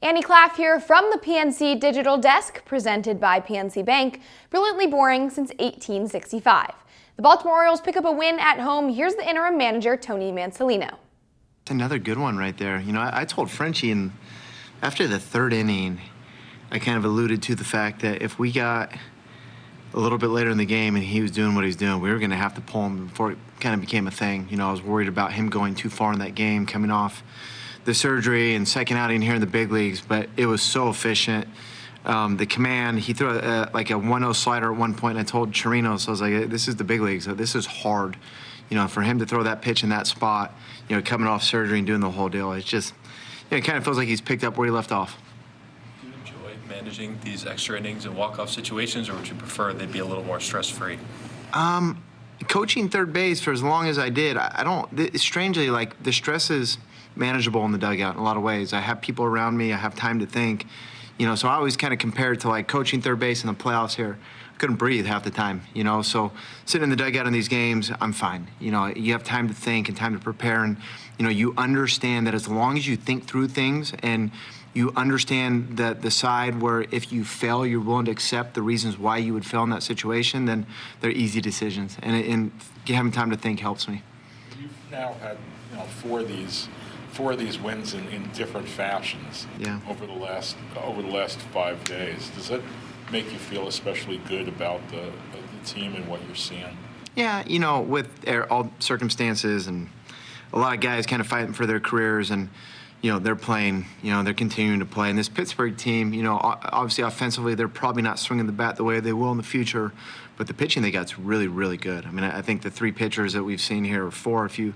Annie Claff here from the PNC Digital Desk, presented by PNC Bank, brilliantly boring since 1865. The Baltimore Orioles pick up a win at home. Here's the interim manager, Tony Mansolino. It's another good one right there. You know, I told Frenchie after the third inning, I kind of alluded to the fact that if we got a little bit later in the game and he was doing what he's doing, we were going to have to pull him before it kind of became a thing. You know, I was worried about him going too far in that game, coming off the surgery and second outing here in the big leagues, but it was so efficient. The command, he threw like a 1-0 slider at one point, and I told Chirino, so I was like, this is the big leagues, so this is hard. You know, for him to throw that pitch in that spot, you know, coming off surgery and doing the whole deal, it's just, you know, it kind of feels like he's picked up where he left off. Do you enjoy managing these extra innings and walk-off situations, or would you prefer they'd be a little more stress-free? Coaching third base for as long as I did, I don't, strangely, like, the stress is manageable in the dugout in a lot of ways. I have people around me, I have time to think, you know, so I always kind of compare it to like coaching third base in the playoffs here. I couldn't breathe half the time, you know, so sitting in the dugout in these games, I'm fine. You know, you have time to think and time to prepare, and, you know, you understand that as long as you think through things and you understand that the side where if you fail, you're willing to accept the reasons why you would fail in that situation, then they're easy decisions. And having time to think helps me. You've now had, you know, four of these wins in different fashions. Yeah. over the last 5 days. Does that make you feel especially good about the team and what you're seeing? Yeah, you know, with all circumstances and a lot of guys kind of fighting for their careers, and, you know, they're playing, you know, they're continuing to play. And this Pittsburgh team, you know, obviously offensively, they're probably not swinging the bat the way they will in the future, but the pitching they got's really, really good. I mean, I think the three pitchers that we've seen here, or four, if you,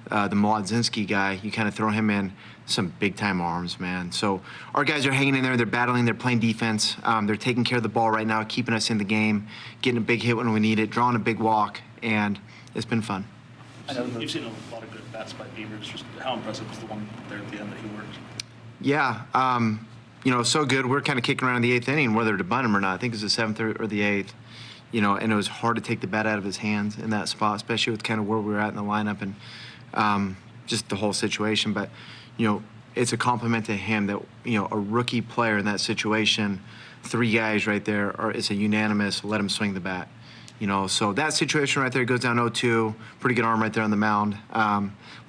the Mlodzinski guy, you kind of throw him in, some big-time arms, man. So our guys are hanging in there, they're battling, they're playing defense, they're taking care of the ball right now, keeping us in the game, getting a big hit when we need it, drawing a big walk, and it's been fun. I know you've seen a lot of good bats by Beavers. Just how impressive was the one there at the end that he worked? Yeah, you know, so good. We're kind of kicking around in the eighth inning, whether to bunt him or not. I think it was the seventh or the eighth. You know, and it was hard to take the bat out of his hands in that spot, especially with kind of where we were at in the lineup and just the whole situation. But, you know, it's a compliment to him that, you know, a rookie player in that situation, three guys right there, it's a unanimous, let him swing the bat. You know, so that situation right there goes down 0-2. Pretty good arm right there on the mound.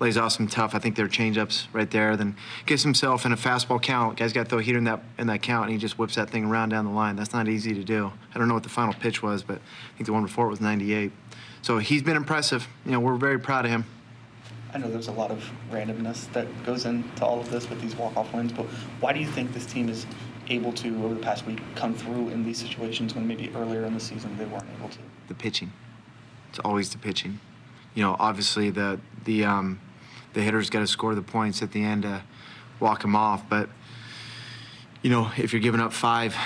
Lays off some tough. I think they're changeups right there. Then gets himself in a fastball count. Guy's got to throw a heater in that count, and he just whips that thing around down the line. That's not easy to do. I don't know what the final pitch was, but I think the one before it was 98. So he's been impressive. You know, we're very proud of him. I know there's a lot of randomness that goes into all of this with these walk-off wins, but why do you think this team is able to, over the past week, come through in these situations when maybe earlier in the season they weren't able to? The pitching. It's always the pitching. You know, obviously the hitter's got to score the points at the end to walk them off, but, you know, if you're giving up 5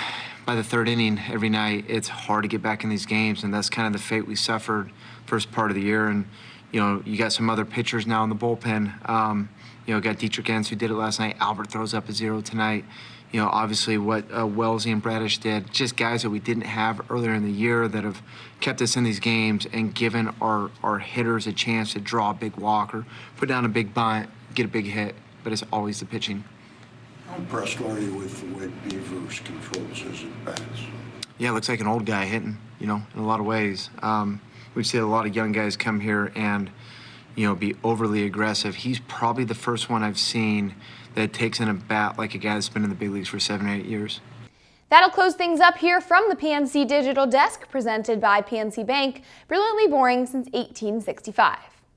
by the third inning every night, it's hard to get back in these games, and that's kind of the fate we suffered first part of the year. And, you know, you got some other pitchers now in the bullpen. You know, got Dietrich Enns, who did it last night. Albert throws up a 0 tonight. You know, obviously what Wellesley and Bradish did, just guys that we didn't have earlier in the year that have kept us in these games and given our hitters a chance to draw a big walk or put down a big bunt, get a big hit, but it's always the pitching. How impressed are you with the way Beavers controls his at-bats? Yeah, it looks like an old guy hitting, you know, in a lot of ways. We've seen a lot of young guys come here and, you know, be overly aggressive. He's probably the first one I've seen that takes in a bat like a guy that's been in the big leagues for 7 or 8 years. That'll close things up here from the PNC Digital Desk, presented by PNC Bank, brilliantly boring since 1865.